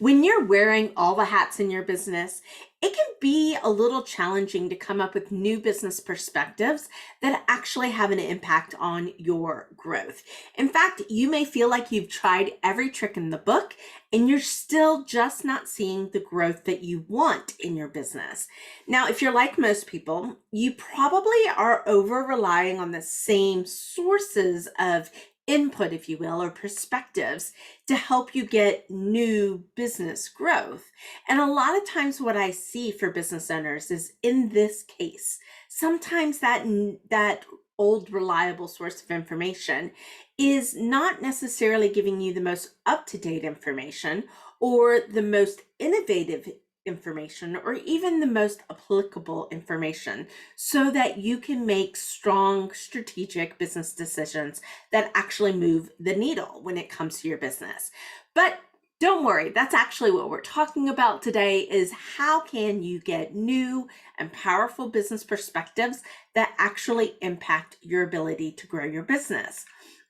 When you're wearing all the hats in your business, it can be a little challenging to come up with new business perspectives that actually have an impact on your growth. In fact, you may feel like you've tried every trick in the book and you're still just not seeing the growth that you want in your business. Now, if you're like most people, you probably are over relying on the same sources of input, if you will, or perspectives to help you get new business growth. And a lot of times what I see for business owners is in this case, sometimes that old reliable source of information is not necessarily giving you the most up-to-date information or the most innovative information or even the most applicable information so that you can make strong strategic business decisions that actually move the needle when it comes to your business. But don't worry, that's actually what we're talking about today is how can you get new and powerful business perspectives that actually impact your ability to grow your business.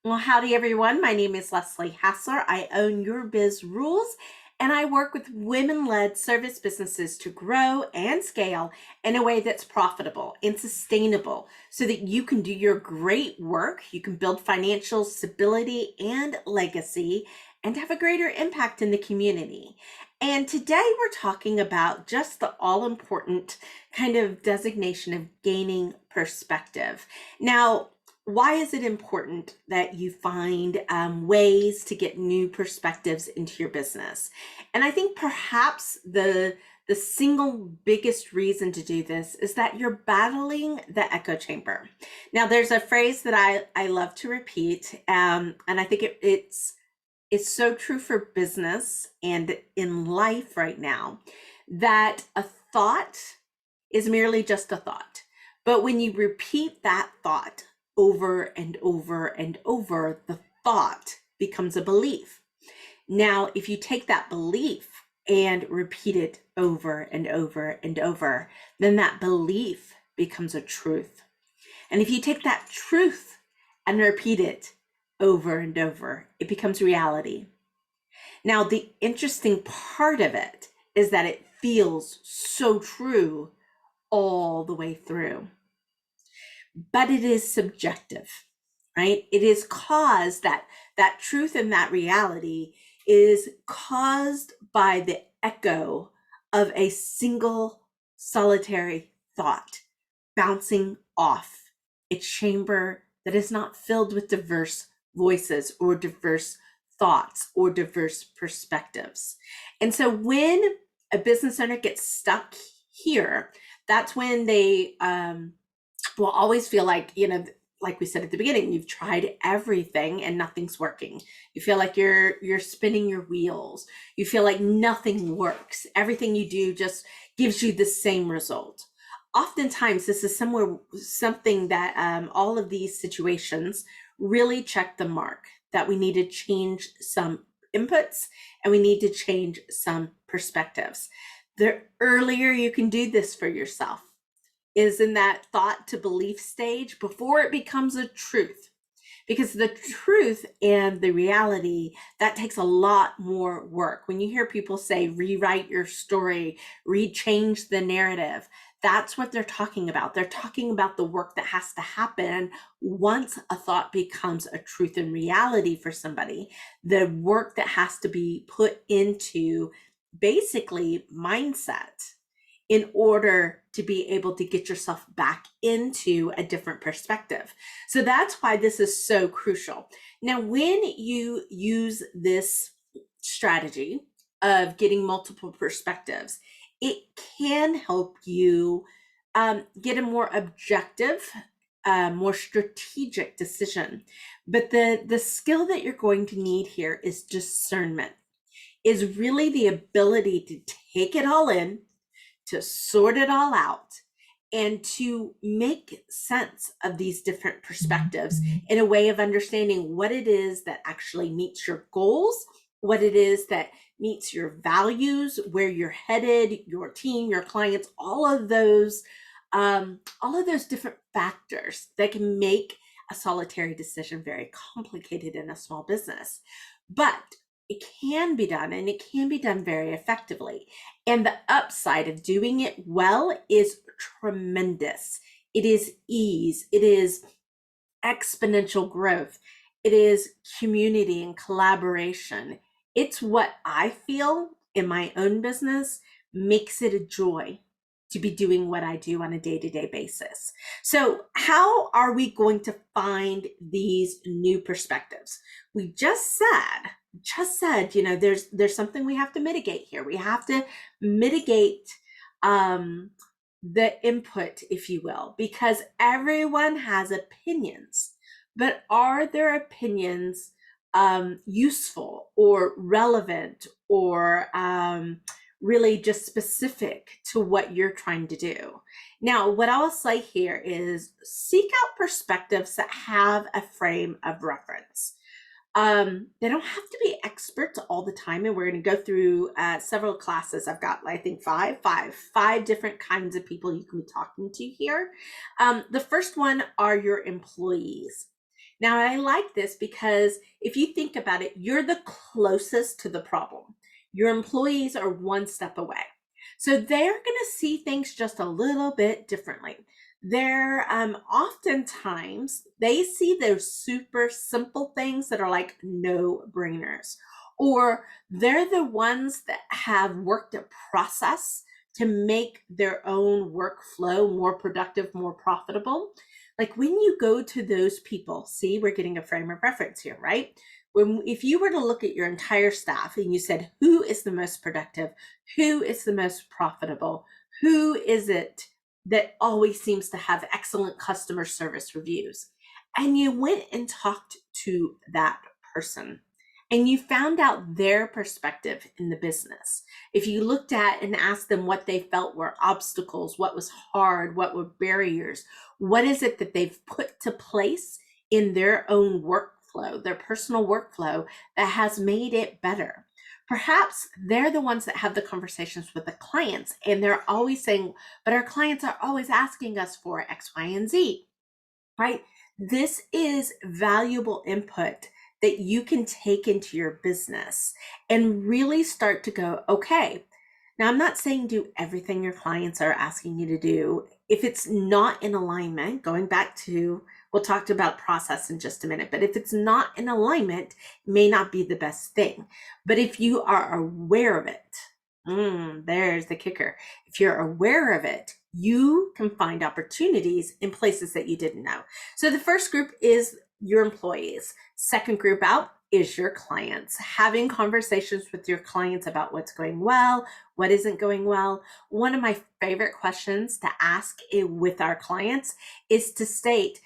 Well, howdy everyone. My name is Leslie Hassler. I own Your Biz Rules, and I work with women-led service businesses to grow and scale in a way that's profitable and sustainable so that you can do your great work, you can build financial stability and legacy, and have a greater impact in the community. And today we're talking about just the all-important kind of designation of gaining perspective. Now, why is it important that you find ways to get new perspectives into your business? And I think perhaps the single biggest reason to do this is that you're battling the echo chamber. Now, there's a phrase that I love to repeat, and I think it's so true for business and in life right now, that a thought is merely just a thought. But when you repeat that thought over and over and over, the thought becomes a belief. Now, if you take that belief and repeat it over and over and over, then that belief becomes a truth. And if you take that truth and repeat it over and over, it becomes reality. Now, the interesting part of it is that it feels so true all the way through. But it is subjective, right? It is caused that truth and that reality is caused by the echo of a single solitary thought bouncing off a chamber that is not filled with diverse voices or diverse thoughts or diverse perspectives. And so when a business owner gets stuck here, that's when they will always feel like, like we said at the beginning, you've tried everything and nothing's working. You feel like you're spinning your wheels. You feel like nothing works. Everything you do just gives you the same result. Oftentimes, this is something that all of these situations really check the mark, that we need to change some inputs and we need to change some perspectives. The earlier you can do this for yourself is in that thought to belief stage before it becomes a truth. Because the truth and the reality, that takes a lot more work. When you hear people say, rewrite your story, rechange the narrative, that's what they're talking about. They're talking about the work that has to happen once a thought becomes a truth and reality for somebody, the work that has to be put into basically mindset in order to be able to get yourself back into a different perspective. So that's why this is so crucial. Now, when you use this strategy of getting multiple perspectives, it can help you get a more objective, more strategic decision. But the skill that you're going to need here is discernment, is really the ability to take it all in, to sort it all out, and to make sense of these different perspectives in a way of understanding what it is that actually meets your goals, what it is that meets your values, where you're headed, your team, your clients, all of those different factors that can make a solitary decision very complicated in a small business. But it can be done, and it can be done very effectively. And the upside of doing it well is tremendous. It is ease, it is exponential growth, it is community and collaboration. It's what I feel in my own business makes it a joy to be doing what I do on a day-to-day basis. So how are we going to find these new perspectives? We just said, there's something we have to mitigate here. We have to mitigate the input, if you will, because everyone has opinions. But are their opinions useful or relevant or really just specific to what you're trying to do? Now, what I'll say here is seek out perspectives that have a frame of reference. They don't have to be experts all the time, and we're going to go through several classes. I've got, I think, five different kinds of people you can be talking to here. The first one are your employees. Now, I like this because if you think about it, you're the closest to the problem. Your employees are one step away. So they're going to see things just a little bit differently. They're oftentimes they see those super simple things that are like no-brainers, or they're the ones that have worked a process to make their own workflow more productive, more profitable. Like when you go to those people, see, we're getting a frame of reference here, right? If you were to look at your entire staff and you said, who is the most productive? Who is the most profitable? Who is it that always seems to have excellent customer service reviews? And you went and talked to that person and you found out their perspective in the business. If you looked at and asked them what they felt were obstacles, what was hard, what were barriers, what is it that they've put to place in their own workflow, their personal workflow, that has made it better. Perhaps they're the ones that have the conversations with the clients and they're always saying, but our clients are always asking us for X, Y, and Z, right? This is valuable input that you can take into your business and really start to go, okay, now I'm not saying do everything your clients are asking you to do. If it's not in alignment, going back to, we'll talk about process in just a minute, but if it's not in alignment, it may not be the best thing. But if you are aware of it, there's the kicker. If you're aware of it, you can find opportunities in places that you didn't know. So the first group is your employees. Second group out is your clients. Having conversations with your clients about what's going well, what isn't going well. One of my favorite questions to ask with our clients is to state,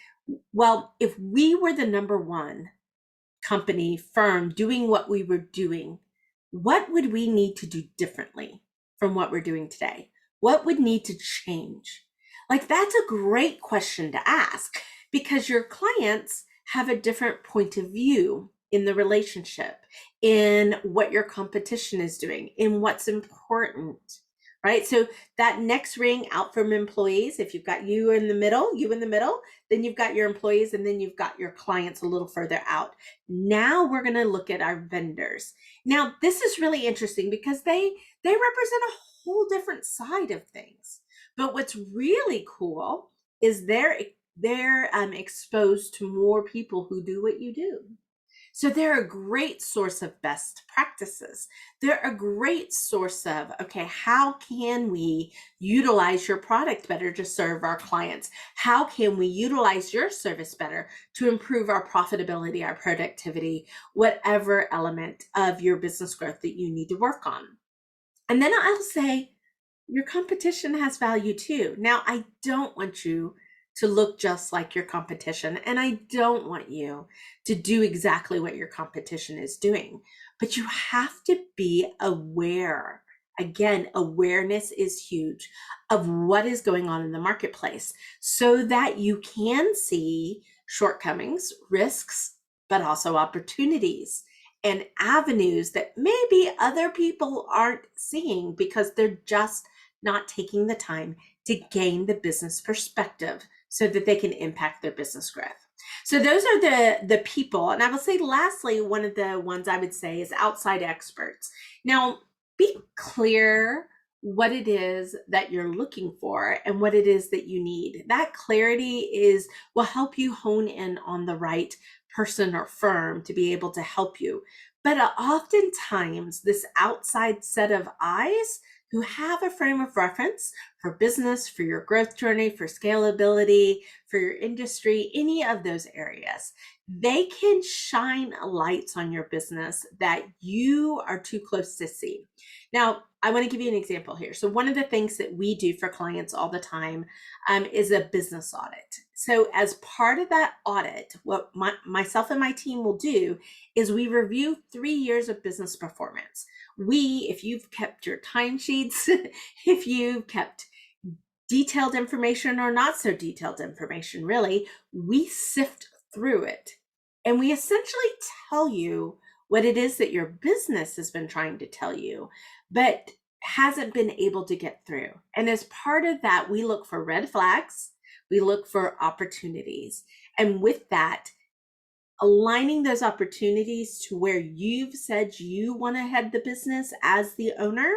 well, if we were the number one company, firm, doing what we were doing, what would we need to do differently from what we're doing today? What would need to change? Like, that's a great question to ask because your clients have a different point of view in the relationship, in what your competition is doing, in what's important, right? So that next ring out from employees, if you've got you in the middle, then you've got your employees, and then you've got your clients a little further out. Now we're going to look at our vendors. Now, this is really interesting because they represent a whole different side of things. But what's really cool is they're exposed to more people who do what you do. So they're a great source of best practices. They're a great source of, okay, how can we utilize your product better to serve our clients? How can we utilize your service better to improve our profitability, our productivity, whatever element of your business growth that you need to work on? And then I'll say, your competition has value too. Now, I don't want you to look just like your competition, and I don't want you to do exactly what your competition is doing, but you have to be aware. Again, awareness is huge of what is going on in the marketplace so that you can see shortcomings, risks, but also opportunities and avenues that maybe other people aren't seeing because they're just not taking the time to gain the business perspective so that they can impact their business growth. So those are the people. And I will say lastly, one of the ones I would say is outside experts. Now, be clear what it is that you're looking for and what it is that you need. That clarity is will help you hone in on the right person or firm to be able to help you. But oftentimes, this outside set of eyes who have a frame of reference for business, for your growth journey, for scalability, for your industry, any of those areas, they can shine lights on your business that you are too close to see. Now, I want to give you an example here. So one of the things that we do for clients all the time is a business audit. So as part of that audit, what myself and my team will do is we review 3 years of business performance. If you've kept your timesheets, if you've kept detailed information or not so detailed information, really, we sift through it. And we essentially tell you what it is that your business has been trying to tell you, but hasn't been able to get through. And as part of that, we look for red flags, we look for opportunities. And with that, aligning those opportunities to where you've said you want to head the business as the owner,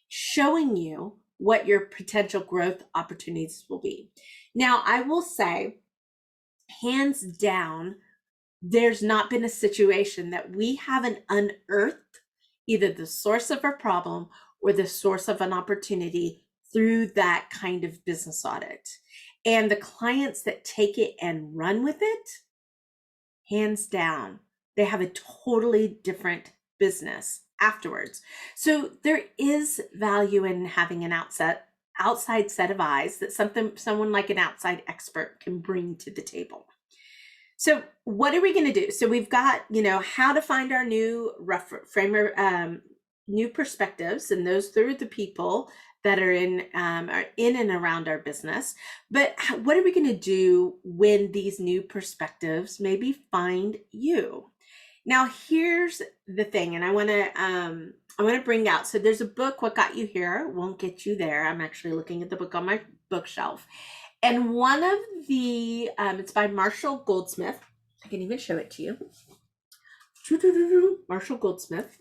showing you what your potential growth opportunities will be. Now, I will say, hands down, there's not been a situation that we haven't unearthed either the source of a problem or the source of an opportunity through that kind of business audit. And the clients that take it and run with it, hands down, they have a totally different business afterwards. So there is value in having an outside set of eyes that someone like an outside expert can bring to the table. So what are we going to do? So we've got, how to find our new new perspectives, and those through the people that are in and around our business. But what are we going to do when these new perspectives maybe find you? Now, here's the thing, and I want to bring out. So there's a book, What Got You Here Won't Get You There. I'm actually looking at the book on my bookshelf. And one of the, it's by Marshall Goldsmith. I can even show it to you. Marshall Goldsmith.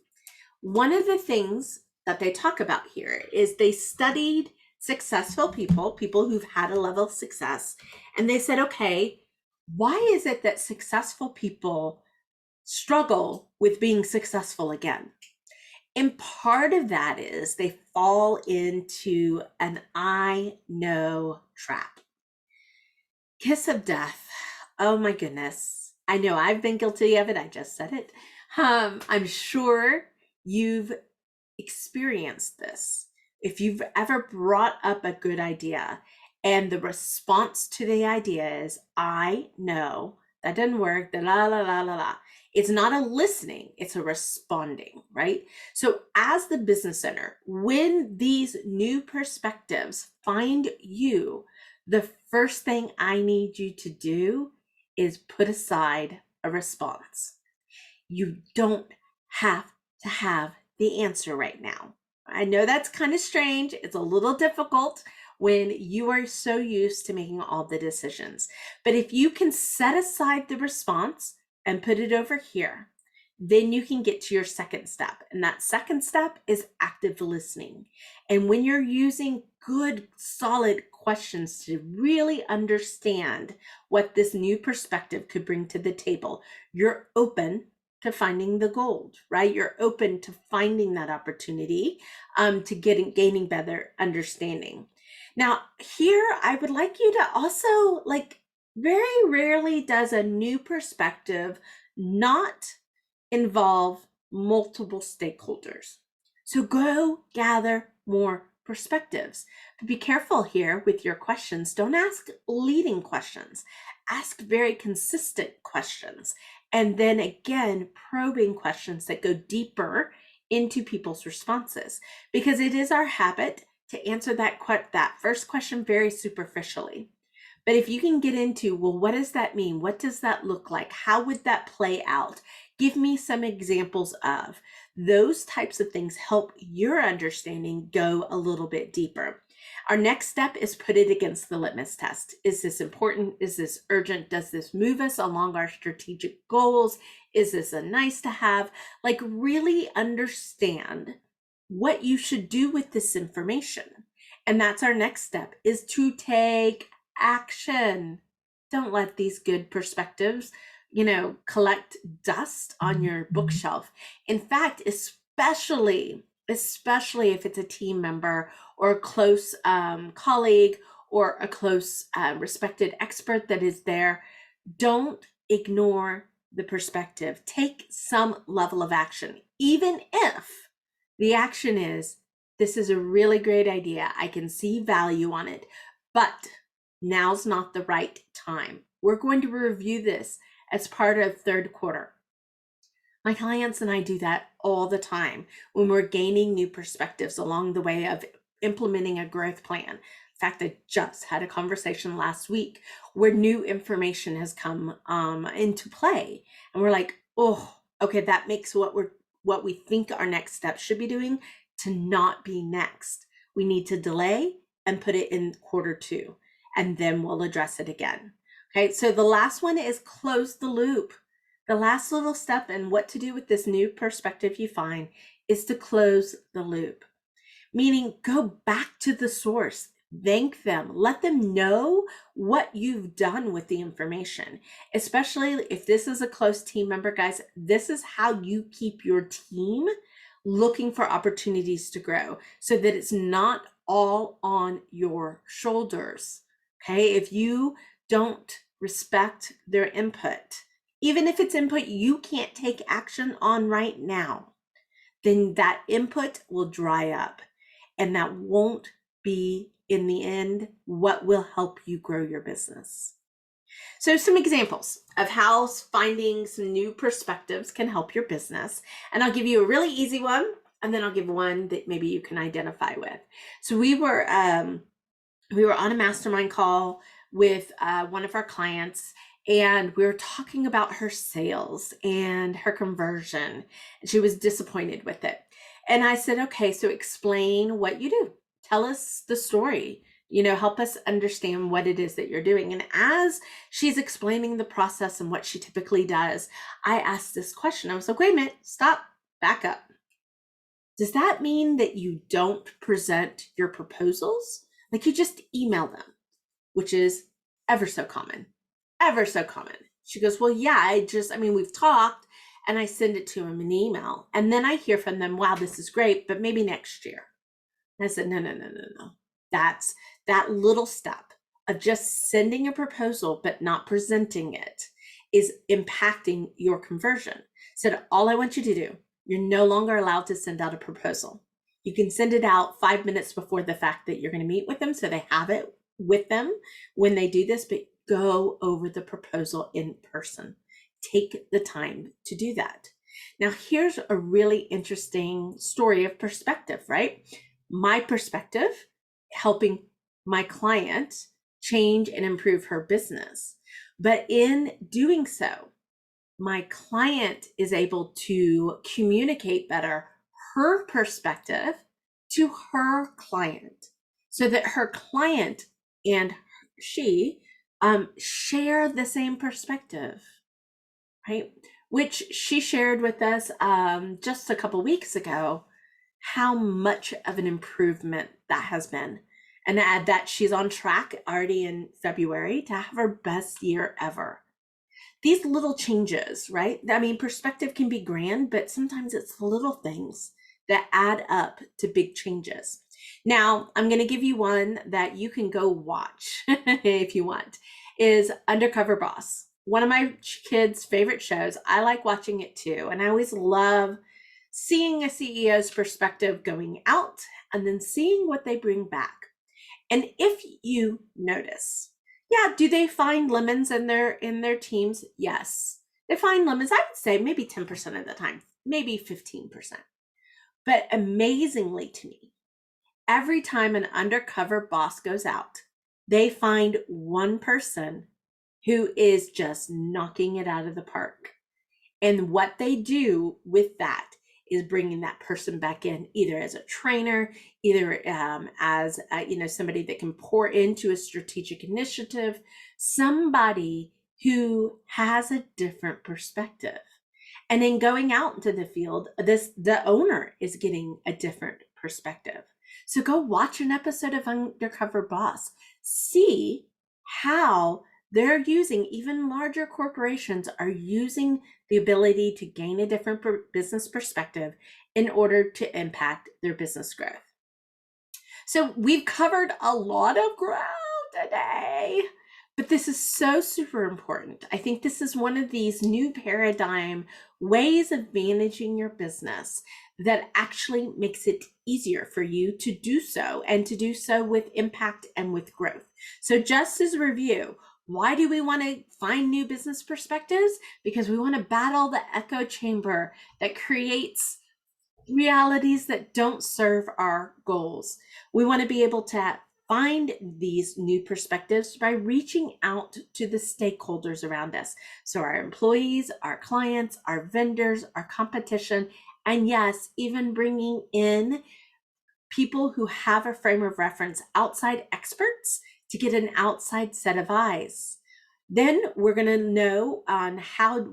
One of the things that they talk about here is they studied successful people who've had a level of success. And they said, okay, why is it that successful people struggle with being successful again? And part of that is they fall into an I know trap. Kiss of death. Oh my goodness. I know I've been guilty of it. I just said it. I'm sure you've experienced this. If you've ever brought up a good idea and the response to the idea is, I know that doesn't work, the la la la la la. It's not a listening, it's a responding, right? So as the business owner, when these new perspectives find you, the first thing I need you to do is put aside a response. You don't have to have the answer right now. I know that's kind of strange. It's a little difficult when you are so used to making all the decisions. But if you can set aside the response and put it over here, then you can get to your second step. And that second step is active listening. And when you're using good, solid questions to really understand what this new perspective could bring to the table, you're open to finding the gold, right? You're open to finding that opportunity, to gaining better understanding. Now, here I would like you to also, very rarely does a new perspective not involve multiple stakeholders. So go gather more perspectives. But be careful here with your questions. Don't ask leading questions. Ask very consistent questions. And then again, probing questions that go deeper into people's responses. Because it is our habit to answer that first question very superficially. But if you can get into, well, what does that mean? What does that look like? How would that play out? Give me some examples of those types of things. Help your understanding go a little bit deeper. Our next step is put it against the litmus test. Is this important? Is this urgent? Does this move us along our strategic goals? Is this a nice to have? Like, really understand what you should do with this information. And that's our next step, is to take action. Don't let these good perspectives, collect dust on your bookshelf. In fact, especially if it's a team member or a close colleague or a close respected expert that is there, don't ignore the perspective. Take some level of action, even if the action is, this is a really great idea. I can see value on it, but now's not the right time. We're going to review this as part of third quarter. My clients and I do that all the time when we're gaining new perspectives along the way of implementing a growth plan. In fact, I just had a conversation last week where new information has come into play, and we're like, oh, okay, that makes what we think our next step should be doing to not be next. We need to delay and put it in quarter 2, and then we'll address it again. Okay, so the last one is close the loop. The last little step in what to do with this new perspective you find is to close the loop, meaning go back to the source, thank them, let them know what you've done with the information. Especially if this is a close team member, guys, this is how you keep your team looking for opportunities to grow so that it's not all on your shoulders. Okay, if you don't respect their input, even if it's input you can't take action on right now, then that input will dry up, and that won't be, in the end, what will help you grow your business. So some examples of how finding some new perspectives can help your business. And I'll give you a really easy one, and then I'll give one that maybe you can identify with. So we were on a mastermind call with one of our clients, and we were talking about her sales and her conversion, and she was disappointed with it. And I said, okay, so explain what you do. Tell us the story, help us understand what it is that you're doing. And as she's explaining the process and what she typically does, I asked this question. I was like, wait a minute, stop, back up. Does that mean that you don't present your proposals? Like you just email them, which is ever so common. She goes, well, yeah, we've talked, and I send it to them in email. And then I hear from them, wow, this is great, but maybe next year. And I said, no. That's that little step of just sending a proposal, but not presenting it, is impacting your conversion. Said, all I want you to do, you're no longer allowed to send out a proposal. You can send it out 5 minutes before the fact that you're going to meet with them, so they have it with them when they do this, but go over the proposal in person. Take the time to do that. Now, here's a really interesting story of perspective, right? My perspective, helping my client change and improve her business. But in doing so, my client is able to communicate better her perspective to her client so that her client and she share the same perspective, right? Which she shared with us just a couple weeks ago, how much of an improvement that has been. And add that she's on track already in February to have her best year ever. These little changes, right? Perspective can be grand, but sometimes it's the little things that add up to big changes. Now, I'm going to give you one that you can go watch if you want, is Undercover Boss. One of my kids' favorite shows. I like watching it too. And I always love seeing a CEO's perspective going out and then seeing what they bring back. And if you notice, do they find lemons in their teams? Yes. They find lemons, I would say maybe 10% of the time, maybe 15%. But amazingly to me, every time an undercover boss goes out, they find one person who is just knocking it out of the park. And what they do with that is bringing that person back in, either as a trainer, either as somebody that can pour into a strategic initiative, somebody who has a different perspective. And in going out into the field, the owner is getting a different perspective. So go watch an episode of Undercover Boss. See how they're using, even larger corporations are using the ability to gain a different business perspective in order to impact their business growth. So we've covered a lot of ground today, but this is so super important. I think this is one of these new paradigm ways of managing your business that actually makes it easier for you to do so, and to do so with impact and with growth. So just as a review, why do we want to find new business perspectives? Because we want to battle the echo chamber that creates realities that don't serve our goals. We want to be able to find these new perspectives by reaching out to the stakeholders around us. So our employees, our clients, our vendors, our competition, and yes, even bringing in people who have a frame of reference, outside experts, to get an outside set of eyes. Then we're going to know on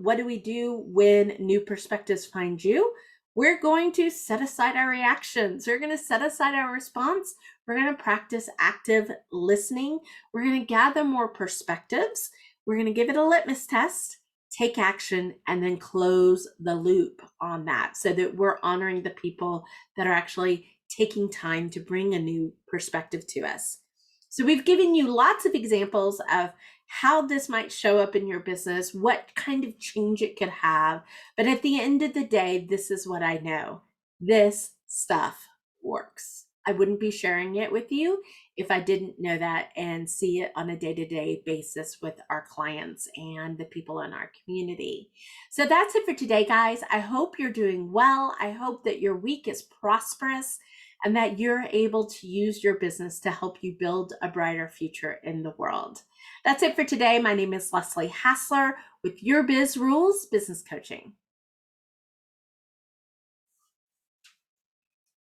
what do we do when new perspectives find you. We're going to set aside our reactions. We're going to set aside our response. We're going to practice active listening. We're going to gather more perspectives. We're going to give it a litmus test, take action, and then close the loop on that, so that we're honoring the people that are actually taking time to bring a new perspective to us. So we've given you lots of examples of how this might show up in your business, what kind of change it could have. But at the end of the day, this is what I know. This stuff works. I wouldn't be sharing it with you if I didn't know that and see it on a day-to-day basis with our clients and the people in our community. So that's it for today, guys. I hope you're doing well. I hope that your week is prosperous and that you're able to use your business to help you build a brighter future in the world. That's it for today. My name is Leslie Hassler with Your Biz Rules Business Coaching.